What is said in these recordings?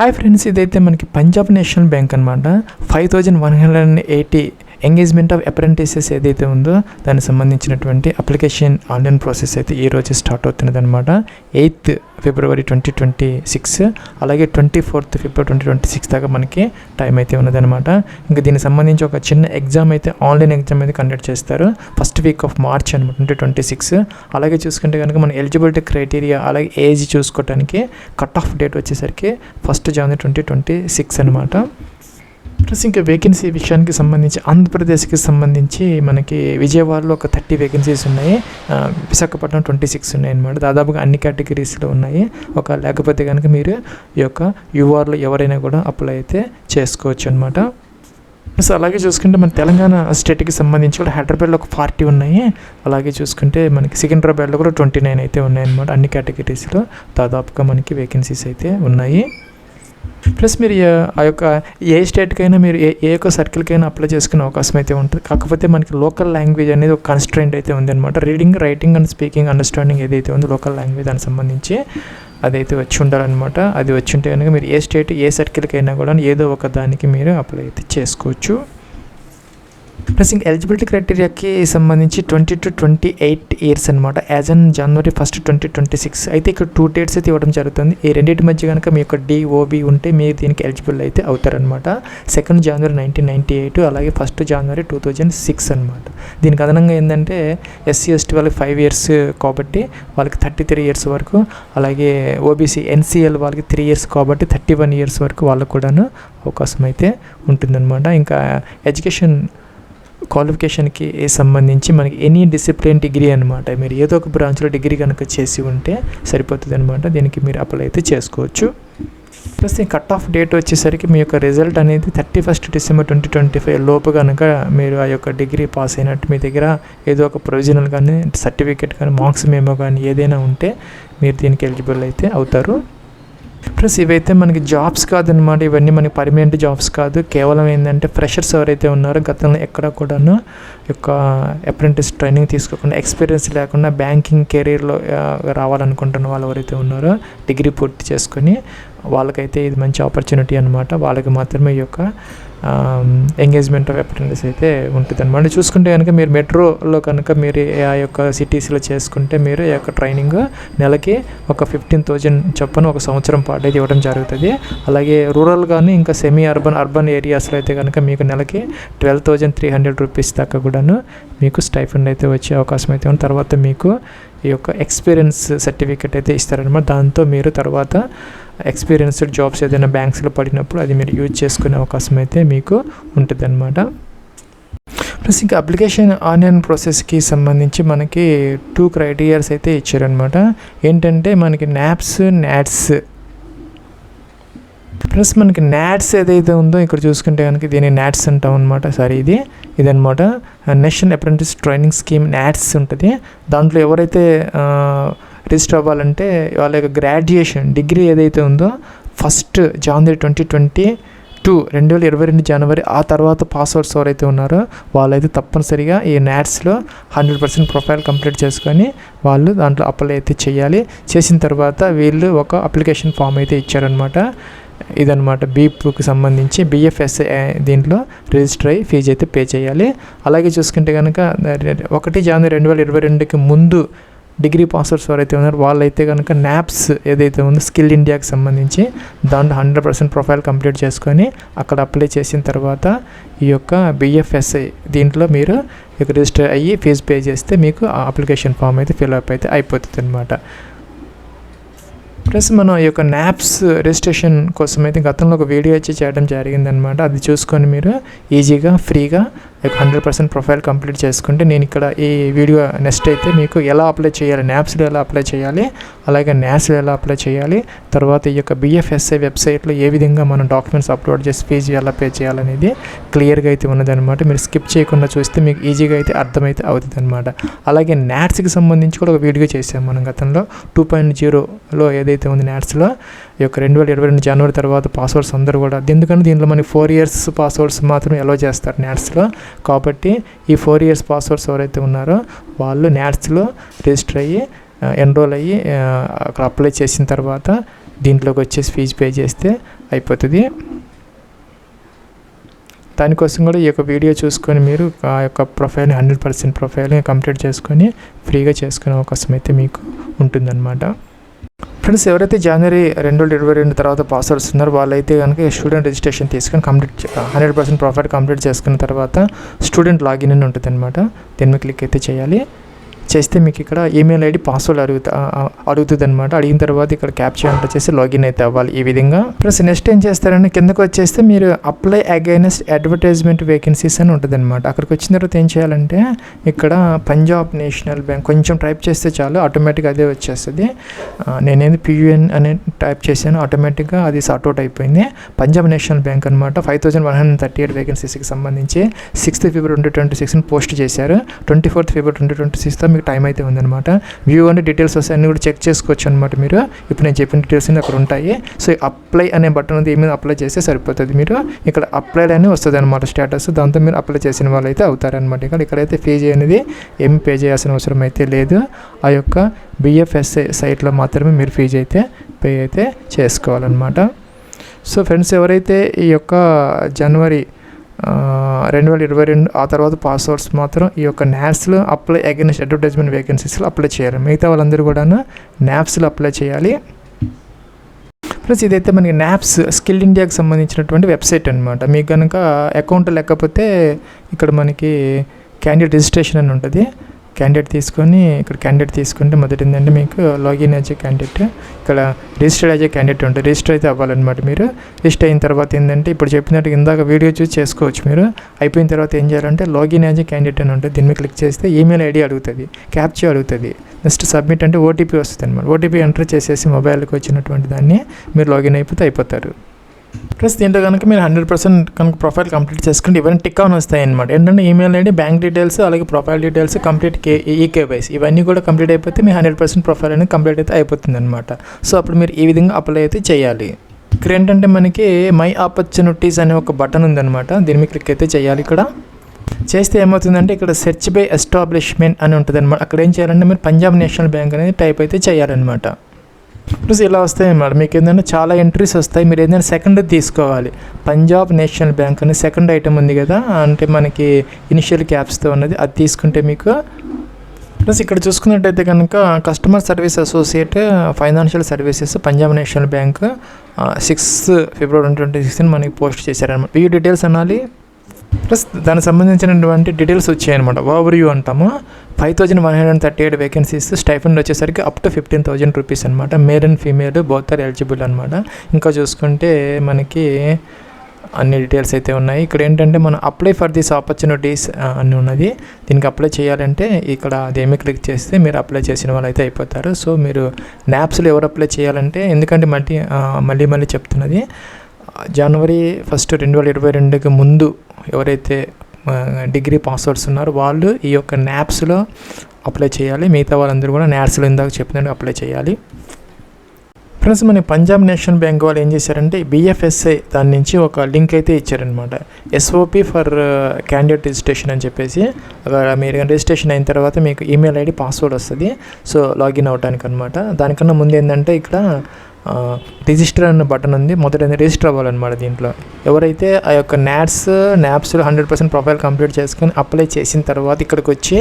Hi friends, ఇదైతే మనకి Punjab national bank అనమాట. 5180 ఎంగేజ్మెంట్ ఆఫ్ అప్రెంటిసెస్ ఏదైతే ఉందో దానికి సంబంధించినటువంటి అప్లికేషన్ ఆన్లైన్ ప్రాసెస్ అయితే ఈ రోజు స్టార్ట్ అవుతున్నది అనమాట. 8th February 2026 అలాగే 24th February 2026 దాకా మనకి టైం అయితే ఉన్నదనమాట. ఇంకా దీనికి సంబంధించి ఒక చిన్న ఎగ్జామ్ అయితే ఆన్లైన్ ఎగ్జామ్ అయితే కండక్ట్ చేస్తారు ఫస్ట్ వీక్ ఆఫ్ మార్చ్ అనమాట 2026. అలాగే చూసుకుంటే కనుక మన ఎలిజిబిలిటీ క్రైటీరియా అలాగే ఏజ్ చూసుకోవడానికి కట్ ఆఫ్ డేట్ వచ్చేసరికి 1st January 2026 అనమాట. ప్లస్ ఇంకా వేకెన్సీ విషయానికి సంబంధించి ఆంధ్రప్రదేశ్కి సంబంధించి మనకి విజయవాడలో ఒక 30 వేకెన్సీస్ ఉన్నాయి, విశాఖపట్నం 26 ఉన్నాయి అన్నమాట. దాదాపుగా అన్ని కేటగిరీస్లో ఉన్నాయి. లేకపోతే కనుక మీరు ఈ యొక్క యూఆర్లో ఎవరైనా కూడా అప్లై అయితే చేసుకోవచ్చు అనమాట. ప్లస్ అలాగే చూసుకుంటే మన తెలంగాణ స్టేట్కి సంబంధించి కూడా హైదరాబాద్లో ఒక 40 ఉన్నాయి. అలాగే చూసుకుంటే మనకి సికింద్రాబాద్లో కూడా 29 అయితే ఉన్నాయన్నమాట. అన్ని కేటగిరీస్లో దాదాపుగా మనకి వేకెన్సీస్ అయితే ఉన్నాయి. ప్లస్ మీరు ఆ యొక్క ఏ స్టేట్కైనా మీరు ఏ యొక్క సర్కిల్కైనా అప్లై చేసుకునే అవకాశం అయితే ఉంటుంది. కాకపోతే మనకి లోకల్ లాంగ్వేజ్ అనేది ఒక కన్స్ట్రెంట్ అయితే ఉందన్నమాట. Reading, writing and speaking, understanding ఏదైతే ఉందో లోకల్ లాంగ్వేజ్ దానికి సంబంధించి అదైతే వచ్చి ఉండాలన్నమాట. అది వచ్చి ఉంటే కనుక మీరు ఏ స్టేట్ ఏ సర్కిల్కైనా కూడా ఏదో ఒక దానికి మీరు అప్లై అయితే చేసుకోవచ్చు. ప్లస్ ఇంకా ఎలిజిబిలిటీ క్రైటీరియాకి సంబంధించి 20 to 28 years అనమాట. యాజ్ అన్ January 1st 2026 అయితే ఇక్కడ 2 dates అయితే ఇవ్వడం జరుగుతుంది. ఈ రెండింటి మధ్య కనుక మీ యొక్క DOB ఉంటే మీరు దీనికి ఎలిజిబుల్ అయితే అవుతారనమాట. 2nd January 1998 అలాగే 1st January 2006 అనమాట. దీనికి అదనంగా ఏంటంటే SC ST వాళ్ళకి 5 years కాబట్టి వాళ్ళకి 33 years వరకు, అలాగే OBC NCL వాళ్ళకి 3 years కాబట్టి 31 years వరకు వాళ్ళకు కూడాను అవకాశం అయితే ఉంటుందన్నమాట. ఇంకా ఎడ్యుకేషన్ క్వాలిఫికేషన్కి సంబంధించి మనకి ఎనీ డిసిప్లిన్ డిగ్రీ అనమాట. మీరు ఏదో ఒక బ్రాంచ్లో డిగ్రీ కనుక చేసి ఉంటే సరిపోతుంది అనమాట. దీనికి మీరు అప్లై అయితే చేసుకోవచ్చు. ప్లస్ ఈ కట్ ఆఫ్ డేట్ వచ్చేసరికి మీ యొక్క రిజల్ట్ అనేది 31st December 2025 లోపు కనుక మీరు ఆ యొక్క డిగ్రీ పాస్ అయినట్టు మీ దగ్గర ఏదో ఒక ప్రొవిజనల్ కానీ సర్టిఫికేట్ కానీ మార్క్స్ మేమో కానీ ఏదైనా ఉంటే మీరు దీనికి ఎలిజిబుల్ అయితే అవుతారు. ప్లస్ ఇవైతే మనకి జాబ్స్ కాదనమాట. ఇవన్నీ మనకి పర్మనెంట్ జాబ్స్ కాదు. కేవలం ఏంటంటే ఫ్రెషర్స్ ఎవరైతే ఉన్నారో గతంలో ఎక్కడ కూడాను యొక్క అప్రెంటిస్ ట్రైనింగ్ తీసుకోకుండా ఎక్స్పీరియన్స్ లేకుండా బ్యాంకింగ్ కెరీర్లో రావాలనుకుంటున్న వాళ్ళు ఎవరైతే ఉన్నారో డిగ్రీ పూర్తి చేసుకొని వాళ్ళకైతే ఇది మంచి ఆపర్చునిటీ అనమాట. వాళ్ళకి మాత్రమే ఈ యొక్క ఎంగేజ్మెంట్ ఆఫ్ అప్రెంటిస్ అయితే ఉంటుంది అనమాట. చూసుకుంటే కనుక మీరు మెట్రోలో కనుక మీరు ఆ యొక్క సిటీస్లో చేసుకుంటే మీరు ఈ యొక్క ట్రైనింగ్ నెలకి ఒక 15,000 చొప్పున ఒక సంవత్సరం పాటు అయితే ఇవ్వడం జరుగుతుంది. అలాగే రూరల్ కానీ ఇంకా సెమీ అర్బన్ ఏరియాస్లో అయితే కనుక మీకు నెలకి 12,300 రూపీస్ దాకా కూడాను మీకు స్టైఫండ్ అయితే వచ్చే అవకాశం అయితే ఉంది. తర్వాత మీకు ఈ యొక్క ఎక్స్పీరియన్స్ సర్టిఫికేట్ అయితే ఇస్తారనమాట. దాంతో మీరు తర్వాత ఎక్స్పీరియన్స్డ్ జాబ్స్ ఏదైనా బ్యాంక్స్లో పడినప్పుడు అది మీరు యూజ్ చేసుకునే అవకాశం అయితే మీకు ఉంటుంది అనమాట. ప్లస్ ఇంకా అప్లికేషన్ ఆన్లైన్ ప్రాసెస్కి సంబంధించి మనకి 2 క్రైటీరియాస్ అయితే ఇచ్చారనమాట. ఏంటంటే మనకి NATS ప్లస్ మనకి NATS ఏదైతే ఉందో ఇక్కడ చూసుకుంటే కనుక దీన్ని NATS అంటాం అనమాట. ఇదనమాట national apprentice training scheme NATS ఉంటుంది. దాంట్లో ఎవరైతే రిజిస్టర్ అవ్వాలంటే వాళ్ళ యొక్క గ్రాడ్యుయేషన్ డిగ్రీ ఏదైతే ఉందో 1st January 2022 జనవరి ఆ తర్వాత పాస్వర్డ్స్ ఎవరైతే ఉన్నారో వాళ్ళైతే తప్పనిసరిగా ఈ NATSలో 100% ప్రొఫైల్ కంప్లీట్ చేసుకొని వాళ్ళు దాంట్లో అప్లై అయితే చేయాలి. చేసిన తర్వాత వీళ్ళు ఒక అప్లికేషన్ ఫామ్ అయితే ఇచ్చారనమాట. ఇదనమాట బీప్కి సంబంధించి BFSI దీంట్లో రిజిస్టర్ అయ్యి ఫీజు అయితే పే చేయాలి. అలాగే చూసుకుంటే కనుక 1 January 2022 ముందు డిగ్రీ పాస్వర్డ్స్ ఎవరైతే ఉన్నారో వాళ్ళైతే కనుక NAPS ఏదైతే ఉందో స్కిల్ ఇండియాకి సంబంధించి దాంట్లో 100% ప్రొఫైల్ కంప్లీట్ చేసుకొని అక్కడ అప్లై చేసిన తర్వాత ఈ యొక్క BFSI దీంట్లో మీరు రిజిస్టర్ అయ్యి ఫీజు పే చేస్తే మీకు ఆ అప్లికేషన్ ఫామ్ అయితే ఫిల్అప్ అయితే అయిపోతుంది అనమాట. ప్లస్ మనం ఈ యొక్క NAPS రిజిస్ట్రేషన్ కోసం అయితే గతంలో ఒక వీడియో వచ్చి చేయడం జరిగిందనమాట. అది చూసుకొని మీరు ఈజీగా ఫ్రీగా 100% ప్రొఫైల్ కంప్లీట్ చేసుకుంటే నేను ఇక్కడ ఈ వీడియో నెక్స్ట్ అయితే మీకు ఎలా అప్లై చేయాలి, NAPSలో ఎలా అప్లై చేయాలి, అలాగే NASలో ఎలా అప్లై చేయాలి, తర్వాత ఈ యొక్క BFSI వెబ్సైట్లో ఏ విధంగా మనం డాక్యుమెంట్స్ అప్లోడ్ చేసి ఫీజు ఎలా పే చేయాలనేది క్లియర్గా అయితే ఉన్నదనమాట. మీరు స్కిప్ చేయకుండా చూస్తే మీకు ఈజీగా అయితే అర్థమైతే అవుతుంది అనమాట. అలాగే NATSకి సంబంధించి కూడా ఒక వీడియో చేసాం మనం గతంలో 2.0లో ఏదైతే ఉంది NATSలో ఈ యొక్క 2022 జనవరి తర్వాత పాస్వర్డ్స్ అందరూ కూడా, ఎందుకంటే దీంట్లో మనకి 4 years పాస్వర్డ్స్ మాత్రం అలో చేస్తారు NATSలో. కాబట్టి ఈ 4 years పాస్వర్డ్స్ ఎవరైతే ఉన్నారో వాళ్ళు NATSలో రిజిస్టర్ అయ్యి ఎన్రోల్ అయ్యి అక్కడ అప్లై చేసిన తర్వాత దీంట్లోకి వచ్చేసి ఫీజు పే చేస్తే అయిపోతుంది. దానికోసం కూడా ఈ యొక్క వీడియో చూసుకొని మీరు ఆ యొక్క ప్రొఫైల్ని 100% ప్రొఫైల్ని కంప్లీట్ చేసుకొని ఫ్రీగా చేసుకునే అవకాశం అయితే మీకు ఉంటుందన్నమాట. ఫ్రెండ్స్, ఎవరైతే జనవరి 2022 తర్వాత పాస్ అవుతున్నారో వాళ్ళైతే కనుక స్టూడెంట్ రిజిస్ట్రేషన్ తీసుకొని 100% ప్రొఫైల్ కంప్లీట్ చేసుకున్న తర్వాత స్టూడెంట్ లాగిన్ అని ఉంటుంది అనమాట. దీని మీద క్లిక్ అయితే చేయాలి. చేస్తే మీకు ఇక్కడ ఈమెయిల్ ఐడి పాస్వర్డ్ అడుగుతుంది అనమాట. అడిగిన తర్వాత ఇక్కడ క్యాప్చర్ ఎంటర్ చేసి లాగిన్ అయితే అవ్వాలి ఈ విధంగా. ప్లస్ నెక్స్ట్ ఏం చేస్తారంటే కిందకు వచ్చేస్తే మీరు అప్లై అగైనెస్ట్ అడ్వర్టైజ్మెంట్ వేకెన్సీస్ అని ఉంటుంది అనమాట. అక్కడికి వచ్చిన తర్వాత ఏం చేయాలంటే ఇక్కడ పంజాబ్ నేషనల్ బ్యాంక్ కొంచెం టైప్ చేస్తే చాలు, ఆటోమేటిక్గా అదే వచ్చేస్తుంది. నేనేది PUN అని టైప్ చేశాను, ఆటోమేటిక్గా అది సార్ట్ అవుట్ అయిపోయింది. పంజాబ్ నేషనల్ బ్యాంక్ అనమాట. 5138 వేకెన్సీస్కి సంబంధించి 6th February 2026 పోస్ట్ చేశారు. 24th February 2026 మీకు టైం అయితే ఉందన్నమాట. వ్యూ అంటే డీటెయిల్స్ వస్తాయి, అన్నీ కూడా చెక్ చేసుకోవచ్చు అనమాట. మీరు ఇప్పుడు నేను చెప్పిన డీటెయిల్స్ అక్కడ ఉంటాయి. సో అప్లై అనే బటన్ ఉంది, ఏమైనా అప్లై చేస్తే సరిపోతుంది. మీరు ఇక్కడ అప్లై అని వస్తుంది అనమాట స్టేటస్, దాంతో మీరు అప్లై చేసిన వాళ్ళు అయితే అవుతారనమాట. ఇక్కడైతే ఫీజు అనేది ఏమి పే చేయాల్సిన అవసరం అయితే లేదు. ఆ యొక్క BFSI సైట్లో మాత్రమే మీరు ఫీజు అయితే పే అయితే చేసుకోవాలన్నమాట. సో ఫ్రెండ్స్, ఎవరైతే ఈ యొక్క జనవరి 2022 ఆ తర్వాత పాస్వర్డ్స్ మాత్రం ఈ యొక్క NAPSలో అప్లై అగైనెస్ట్ అడ్వర్టైజ్మెంట్ వేకెన్సీస్లో అప్లై చేయాలి. మిగతా వాళ్ళందరూ కూడా NAPSలో అప్లై చేయాలి. ప్లస్ ఇదైతే మనకి NAPS స్కిల్ ఇండియాకి సంబంధించినటువంటి వెబ్సైట్ అనమాట. మీకు కనుక అకౌంట్ లేకపోతే ఇక్కడ మనకి క్యాండిడేట్ రిజిస్ట్రేషన్ అని ఉంటుంది. క్యాండిడేట్ తీసుకొని ఇక్కడ క్యాండిడేట్ తీసుకుంటే మొదటి ఏంటంటే మీకు లాగిన్ యాజ్ ఏ క్యాండిడేట్, ఇక్కడ రిజిస్టర్డ్ యాజ్ ఏ క్యాండిడేట్ ఉంటుంది. రిజిస్టర్ అయితే అవ్వాలన్నమాట. మీరు రిజిస్టర్ అయిన తర్వాత ఏంటంటే ఇప్పుడు చెప్పినట్టు ఇందాక వీడియో చూసి చేసుకోవచ్చు. మీరు అయిపోయిన తర్వాత ఏం చేయాలంటే లాగిన్ యాజ్ ఏ క్యాండిడేట్ అని ఉంటుంది. దీని మీద క్లిక్ చేస్తే ఈమెయిల్ ఐడి అడుగుతుంది, క్యాప్చర్ అడుగుతుంది. నెక్స్ట్ సబ్మిట్ అంటే OTP వస్తుంది అనమాట. OTP ఎంటర్ చేసేసి మొబైల్కి వచ్చినటువంటి దాన్ని మీరు లాగిన్ అయిపోతారు. ప్లస్ దీంట్లో కనుక మీరు 100% కనుక ప్రొఫైల్ కంప్లీట్ చేసుకుంటే ఇవన్నీ టిక్ ఆన్ వస్తాయి అనమాట. ఏంటంటే ఈమెయిల్ ఐడి, బ్యాంక్ డీటెయిల్స్, అలాగే ప్రొఫైల్ డీటెయిల్స్, కంప్లీట్ KYC ఇవన్నీ కూడా కంప్లీట్ అయిపోతే మీ 100% ప్రొఫైల్ అనేది కంప్లీట్ అయితే అయిపోతుంది అనమాట. సో అప్పుడు మీరు ఈ విధంగా అప్లై అయితే చేయాలి. ఇక్కడ ఏంటంటే మనకి మై ఆపర్చునిటీస్ అనే ఒక బటన్ ఉందన్నమాట. దీని మీద క్లిక్ అయితే చేయాలి. ఇక్కడ చేస్తే ఏమవుతుందంటే ఇక్కడ సెర్చ్ బై ఎస్టాబ్లిష్మెంట్ అని ఉంటుంది అనమాట. అక్కడ ఏం చేయాలంటే మీరు పంజాబ్ నేషనల్ బ్యాంక్ అనేది టైప్ అయితే చేయాలన్నమాట. ప్లస్ ఇలా వస్తాయి అన్నమాట. మీకు ఏంటంటే చాలా ఎంట్రీస్ వస్తాయి. మీరు ఏంటంటే సెకండ్ తీసుకోవాలి. పంజాబ్ నేషనల్ బ్యాంక్ అనే సెకండ్ ఐటమ్ ఉంది కదా, అంటే మనకి ఇనిషియల్ క్యాప్స్తో ఉన్నది, అది తీసుకుంటే మీకు. ప్లస్ ఇక్కడ చూసుకున్నట్టయితే కనుక customer service associate financial services Punjab national bank 6th February 2026 మనకి పోస్ట్ చేశారనమాట. ఈ డీటెయిల్స్ అనాలి. ప్లస్ దానికి సంబంధించినటువంటి డీటెయిల్స్ వచ్చాయన్నమాట. ఓవర్ వ్యూ అంటాము. 5138 వేకెన్సీస్, స్టైఫండ్ వచ్చేసరికి అప్ టు 15,000 రూపీస్ అనమాట. Male and female both are eligible అనమాట. ఇంకా చూసుకుంటే మనకి అన్ని డీటెయిల్స్ అయితే ఉన్నాయి. ఇక్కడ ఏంటంటే మనం అప్లై ఫర్ దిస్ ఆపర్చునిటీస్ అని ఉన్నది. దీనికి అప్లై చేయాలంటే ఇక్కడ అదేమి క్లిక్ చేస్తే మీరు అప్లై చేసిన వాళ్ళు అయితే అయిపోతారు. సో మీరు NAPSలో ఎవరు అప్లై చేయాలంటే, ఎందుకంటే మళ్ళీ చెప్తున్నది, జనవరి 1, 2022కి ముందు ఎవరైతే డిగ్రీ పాస్వర్డ్స్ ఉన్నారో వాళ్ళు ఈ యొక్క NAPSలో అప్లై చేయాలి. మిగతా వాళ్ళందరూ కూడా NAPSలో ఇందాక చెప్పినట్టు అప్లై చేయాలి. ఫ్రెండ్స్, మన పంజాబ్ నేషనల్ బ్యాంక్ వాళ్ళు ఏం చేశారంటే BFSI దాని నుంచి ఒక లింక్ అయితే ఇచ్చారనమాట. SOP ఫర్ క్యాండిడేట్ రిజిస్ట్రేషన్ అని చెప్పేసి. అక్కడ మీరు రిజిస్ట్రేషన్ అయిన తర్వాత మీకు ఈమెయిల్ ఐడి పాస్వర్డ్ వస్తుంది. సో లాగిన్ అవ్వడానికి అనమాట. దానికన్నా ముందు ఏంటంటే ఇక్కడ రిజిస్టర్ అన్న బటన్ ఉంది. మొదట రిజిస్టర్ అవ్వాలన్నమాట. దీంట్లో ఎవరైతే ఆ యొక్క NAPSలో 100% ప్రొఫైల్ కంప్లీట్ చేసుకొని అప్లై చేసిన తర్వాత ఇక్కడికి వచ్చి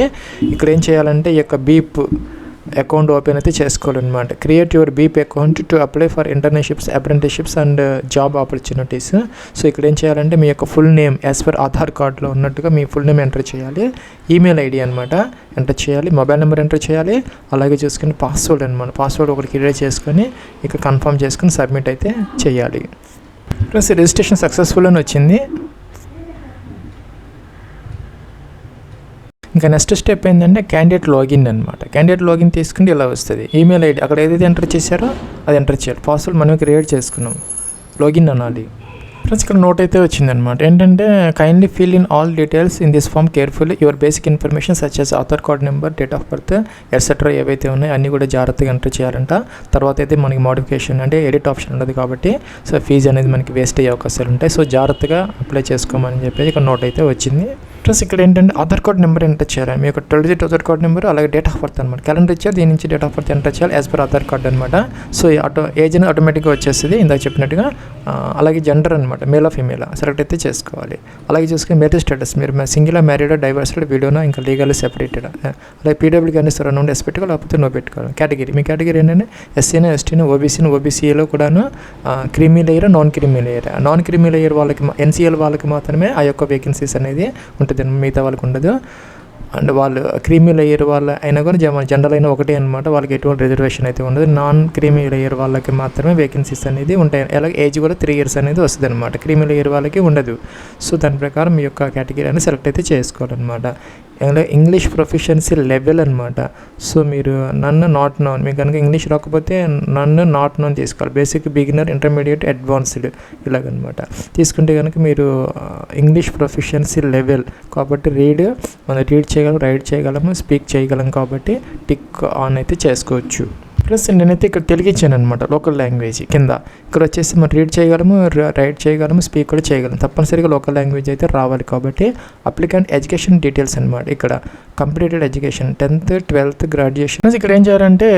ఇక్కడ ఏం చేయాలంటే ఈ యొక్క BEEP అకౌంట్ ఓపెన్ అయితే చేసుకోవాలన్నమాట. Create your BEEP account to apply for internships, apprenticeships and job opportunities. So ఇక్కడ ఏం చేయాలంటే మీ యొక్క full name as per Aadhaar కార్డులో ఉన్నట్టుగా మీ ఫుల్ నేమ్ ఎంటర్ చేయాలి. ఈమెయిల్ ఐడి అనమాట ఎంటర్ చేయాలి. మొబైల్ నెంబర్ ఎంటర్ చేయాలి. అలాగే చూసుకుని పాస్వర్డ్ అనమాట. పాస్వర్డ్ ఒకటి క్రియేట్ చేసుకొని ఇక కన్ఫర్మ్ చేసుకుని సబ్మిట్ అయితే చేయాలి. ప్లస్ రిజిస్ట్రేషన్ సక్సెస్ఫుల్ అని వచ్చింది. ఇంకా నెక్స్ట్ స్టెప్ ఏంటంటే క్యాండిడేట్ లాగిన్ అనమాట. క్యాండిడేట్ లాగిన్ తీసుకుంటే ఇలా వస్తుంది. ఈమెయిల్ ఐడి అక్కడ ఏదైతే ఎంటర్ చేశారో అది ఎంటర్ చేయాలి. పాస్వర్డ్ మనం క్రియేట్ చేసుకున్నాం. లాగిన్ అనాలి. ఫ్రెండ్స్, ఇక్కడ నోట్ అయితే వచ్చిందనమాట. ఏంటంటే kindly fill in all details in this form carefully. Your basic information such as Aadhaar card number, date of birth etcetera ఏవైతే ఉన్నాయో అన్నీ కూడా జాగ్రత్తగా ఎంటర్ చేయాలంట. తర్వాత అయితే మనకి మోడిఫికేషన్ అంటే ఎడిట్ ఆప్షన్ ఉండదు కాబట్టి సో ఫీజు అనేది మనకి వేస్ట్ అయ్యే అవకాశాలు ఉంటాయి. సో జాగ్రత్తగా అప్లై చేసుకోమని చెప్పేసి ఇక్కడ నోట్ అయితే వచ్చింది. ప్లస్ ఇక్కడ ఏంటంటే ఆధార్ కార్డ్ నెంబర్ ఎంటర్ చేయాలి. మీ యొక్క 12 digit ఆధార్ కార్డ్ నెంబర్, అలాగే డేట్ ఆఫ్ బర్త్ అనమాట. క్యాలెండర్ ఇచ్చారు, దీని నుంచి డేట్ ఆఫ్ బర్త్ ఎంటర్ చేయాలి యాజ్ పర్ ఆధార్ కార్డ్ అనమాట. సో ఏజ్ అనేది ఆటోమేటిక్గా వచ్చేస్తుంది ఇందాక చెప్పినట్టుగా. అలాగే జెండర్ అనమాట, మేల్ ఫీమేల్ సెలెక్ట్ అయితే చేసుకోవాలి. అలాగే చూసుకుని మ్యారేజ్ స్టేటస్, మీరు సింగిల్ మ్యారీడ్, డైవర్స్డ్, వీడియోనా ఇంకా లీగల్లీ సెపరేటెడ్. అలాగే పీడబ్ల్యూ కానీ రౌండ్ ఎస్ పెట్టుకోవాలి, లేకపోతే నో పెట్టుకోవాలి. కేటగిరీ, మీ కేటగిరీ ఏంటంటే ఎస్సీనా, ఎస్టీనా, ఓబీసీని, ఓబీసీఏలో కూడాను creamy layer, non creamy layer. Non creamy layer వాళ్ళకి, ఎన్సీఎల్ వాళ్ళకి మాత్రమే ఆ యొక్క వేకెన్సీస్ అనేది ఉంటుంది, మిగతా వాళ్ళకి ఉండదు. అండ్ వాళ్ళు క్రీమీ లేయర్ వాళ్ళ అయినా కూడా జనరల్ అయినా ఒకటే అనమాట, వాళ్ళకి ఎటువంటి రిజర్వేషన్ అయితే ఉండదు. నాన్ క్రీమీ లేయర్ వాళ్ళకి మాత్రమే వేకెన్సీస్ అనేది ఉంటాయి. అలాగే ఏజ్ కూడా 3 years అనేది వస్తుంది అనమాట, క్రీమీ లేయర్ వాళ్ళకి ఉండదు. సో దాని ప్రకారం మీ యొక్క కేటగిరీ అనేది సెలెక్ట్ అయితే చేసుకోవాలన్నమాట. ఇంగ్లీష్ ప్రొఫిషియన్సీ లెవెల్ అనమాట. సో మీరు నన్ను నాట్ నోన్, మీకు కనుక ఇంగ్లీష్ రాకపోతే నన్ను నాట్ నోన్ తీసుకోవాలి. బేసిక్, బిగినర్, ఇంటర్మీడియట్, అడ్వాన్స్డ్ ఇలాగనమాట తీసుకుంటే కనుక మీరు ఇంగ్లీష్ ప్రొఫిషియన్సీ లెవెల్ కాబట్టి మనం రీడ్ చేయగలం, రైట్ చేయగలము, స్పీక్ చేయగలం కాబట్టి టిక్ ఆన్ అయితే చేసుకోవచ్చు. ప్లస్ నేనైతే ఇక్కడ తెలుగు ఇచ్చాను అనమాట, లోకల్ లాంగ్వేజ్ కింద. ఇక్కడ వచ్చేసి మనం రీడ్ చేయగలము, రైట్ చేయగలము, స్పీక్ కూడా చేయగలము. తప్పనిసరిగా లోకల్ లాంగ్వేజ్ అయితే రావాలి కాబట్టి అప్లికెంట్ ఎడ్యుకేషన్ డీటెయిల్స్ అనమాట. ఇక్కడ completed education 10th, 12th, graduation. ఇక్కడ ఏం చేయాలంటే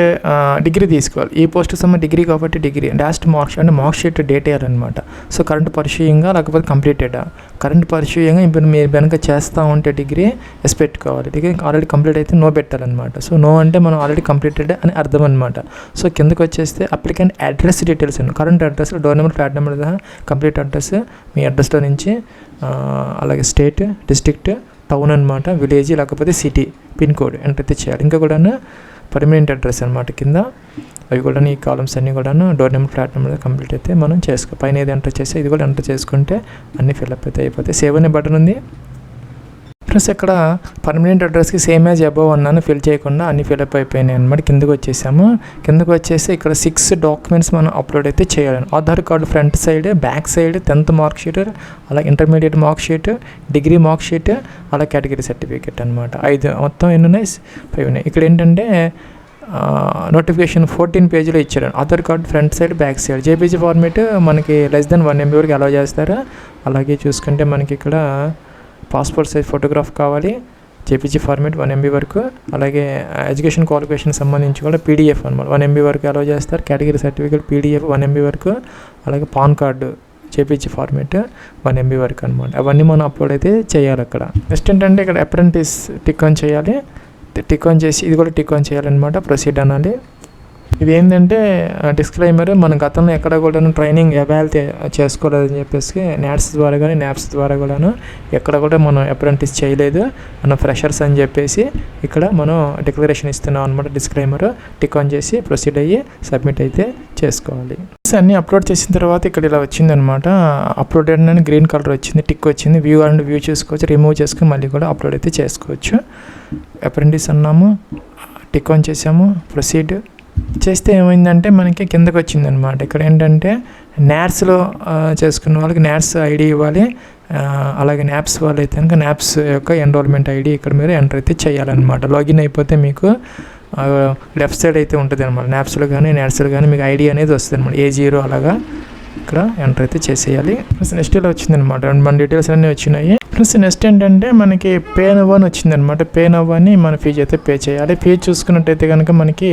డిగ్రీ తీసుకోవాలి. ఈ పోస్ట్కి సంబంధించి డిగ్రీ కాబట్టి డిగ్రీ, లాస్ట్ మార్క్స్ అంటే మార్క్ షీట్ డేట్ వేయాలన్నమాట. సో కరెంట్ పర్సూయింగా లేకపోతే కంప్లీటెడా. కరెంట్ పర్సూయింగా ఇప్పుడు మీరు వెనక చేస్తూ ఉంటే డిగ్రీ ఎస్ పెట్టుకోవాలి. డిగ్రీ ఆల్రెడీ కంప్లీట్ అయితే నో పెట్టాలన్నమాట. సో నో అంటే మనం ఆల్రెడీ కంప్లీటెడ్ అని అర్థం అనమాట. సో కిందకి వచ్చేస్తే అప్లికెంట్ అడ్రస్ డీటెయిల్స్ అండి. Current address, door number, flat number, complete address, మీ అడ్రస్లో నుంచి అలాగే స్టేట్, డిస్ట్రిక్ట్, టౌన్ అనమాట, విలేజ్ లేకపోతే సిటీ, పిన్ కోడ్ ఎంటర్ అయితే చేయాలి. ఇంకా కూడా పర్మనెంట్ అడ్రస్ అనమాట కింద. అవి కూడా ఈ కాలమ్స్ అన్నీ కూడా door number, flat number complete అయితే మనం పైన ఏది ఎంటర్ చేస్తే ఇది కూడా ఎంటర్ చేసుకుంటే అన్నీ ఫిల్అప్ అయితే అయిపోతాయి. సేవ్ అనే బటన్ ఉంది. ప్లస్ ఇక్కడ పర్మనెంట్ అడ్రస్కి సేమ్ యాజ్ అబవ్ అన్నాను, ఫిల్ చేయకుండా అన్ని ఫిల్అప్ అయిపోయినాయి అనమాట. కిందకు వచ్చేసాము. కిందకు వచ్చేసి ఇక్కడ 6 documents మనం అప్లోడ్ అయితే చేయాలి. Aadhaar card front side, back side, 10th mark sheet, అలా intermediate mark sheet, degree mark sheet, అలా కేటగిరీ సర్టిఫికేట్ అనమాట. 5 మొత్తం ఎన్ని ఉన్నాయి? 5 ఉన్నాయి. ఇక్కడ ఏంటంటే నోటిఫికేషన్ 14 పేజీలో ఇచ్చారు. Aadhaar card front side, back side. JPG format మనకి less than 1 MB వరకు అలౌ చేస్తారు. అలాగే చూసుకుంటే మనకి ఇక్కడ పాస్పోర్ట్ సైజ్ ఫోటోగ్రాఫ్ కావాలి, జేపీజీ ఫార్మేట్ 1 MB వరకు. అలాగే ఎడ్యుకేషన్ క్వాలిఫికేషన్ సంబంధించి కూడా PDF అనమాట 1 MB వరకు అలౌ చేస్తారు. కేటగిరీ సర్టిఫికేట్ PDF 1 MB వరకు. అలాగే pan card JPG format 1 MB వరకు అనమాట. అవన్నీ మనం అప్లోడ్ అయితే చేయాలి. అక్కడ నెక్స్ట్ ఏంటంటే ఇక్కడ అప్రెంటిస్ టిక్ ఆన్ చేయాలి. టిక్ ఆన్ చేసి ఇది కూడా టిక్ ఆన్ చేయాలన్నమాట. ప్రొసీడ్ అనాలి. ఇది ఏంటంటే డిస్క్లైమర్, మన గతంలో ఎక్కడ కూడా ట్రైనింగ్ ఎవాల్యుయేట్ చేసుకోలేదని చెప్పేసి నాట్స్ ద్వారా కానీ నాప్స్ ద్వారా కూడాను ఎక్కడ కూడా మనం అప్రెంటిస్ చేయలేదు, మనం ఫ్రెషర్స్ అని చెప్పేసి ఇక్కడ మనం డిక్లరేషన్ ఇస్తున్నాం అనమాట. డిస్క్లైమర్ టిక్ ఆన్ చేసి ప్రొసీడ్ అయ్యి సబ్మిట్ అయితే చేసుకోవాలి. అన్నీ అప్లోడ్ చేసిన తర్వాత ఇక్కడ ఇలా వచ్చిందనమాట. అప్లోడ్ అని గ్రీన్ కలర్ వచ్చింది, టిక్ వచ్చింది. వ్యూ అండ్ వ్యూ చేసుకోవచ్చు, రిమూవ్ చేసుకుని మళ్ళీ కూడా అప్లోడ్ అయితే చేసుకోవచ్చు. అప్రెంటిస్ అన్నాము, టిక్ ఆన్ చేసాము, ప్రొసీడ్ చేస్తే ఏమైందంటే మనకి కిందకు వచ్చిందనమాట. ఇక్కడ ఏంటంటే నాట్స్లో చేసుకున్న వాళ్ళకి నాట్స్ ఐడి ఇవ్వాలి. అలాగే నాప్స్ వాళ్ళు అయితే కనుక నాప్స్ యొక్క ఎన్రోల్మెంట్ ఐడి ఇక్కడ మీరు ఎంటర్ అయితే చేయాలన్నమాట. లాగిన్ అయిపోతే మీకు లెఫ్ట్ సైడ్ అయితే ఉంటుంది అనమాట. నాప్స్లో కానీ నాట్స్లో కానీ మీకు ఐడి అనేది వస్తుంది అనమాట. A0 అలాగా ఇక్కడ ఎంటర్ అయితే చేసేయాలి. ప్లస్ నెక్స్ట్ ఇలా వచ్చిందనమాట. మన డీటెయిల్స్ అన్నీ వచ్చినాయి. ప్లస్ నెక్స్ట్ ఏంటంటే మనకి పే నవ్ అని వచ్చిందనమాట. పే నవ్ అని మన ఫీజు అయితే పే చేయాలి. ఫీజు చూసుకున్నట్టయితే కనుక మనకి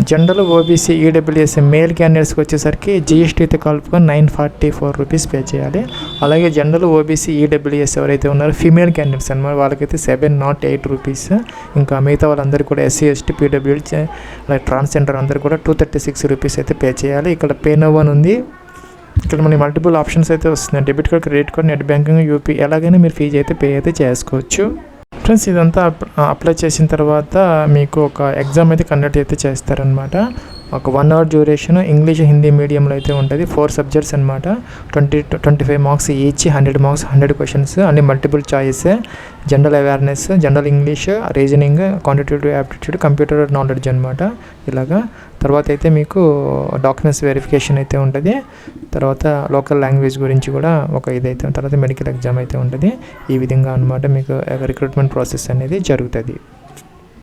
జనరల్, ఓబీసీ, ఈడబ్ల్యూఎస్ మేల్ క్యాండిడేట్స్కి వచ్చేసరికి జీఎస్టీతో కలుపుకొని 944 రూపీస్ పే చేయాలి. అలాగే జనరల్, ఓబీసీ, ఈడబ్ల్యూఎస్ ఎవరైతే ఉన్నారో ఫీమేల్ క్యాండిడేట్స్ అనమాట వాళ్ళకైతే 708 రూపీస్. ఇంకా మిగతా వాళ్ళందరూ కూడా SC, ST, PWD, అలాగే ట్రాన్స్జెండర్ అందరూ కూడా 236 రూపీస్ అయితే పే చేయాలి. ఇక్కడ పే నవ్ అని ఉంది. ఇక్కడ మనకి మల్టిపుల్ ఆప్షన్స్ అయితే వస్తున్నాయి. Debit card, credit card, net banking, UP ఎలాగైనా మీరు ఫీజు అయితే పే అయితే చేసుకోవచ్చు. ఫ్రెండ్స్ ఇదంతా అప్లై చేసిన తర్వాత మీకు ఒక ఎగ్జామ్ అయితే కండక్ట్ అయితే చేస్తారనమాట. ఒక 1 hour డ్యూరేషన్, ఇంగ్లీష్, హిందీ మీడియంలో అయితే ఉంటుంది. 4 subjects అనమాట. 25 మార్క్స్ ఈచ్, 100 మార్క్స్, 100 questions, అన్ని multiple choice. General awareness, general English, reasoning, quantitative aptitude, computer knowledge అనమాట. ఇలాగా తర్వాత అయితే మీకు డాక్యుమెంట్స్ వెరిఫికేషన్ అయితే ఉంటుంది. తర్వాత లోకల్ లాంగ్వేజ్ గురించి కూడా ఒక ఇదైతే, తర్వాత మెడికల్ ఎగ్జామ్ అయితే ఉంటుంది. ఈ విధంగా అనమాట మీకు రిక్రూట్మెంట్ ప్రాసెస్ అనేది జరుగుతుంది.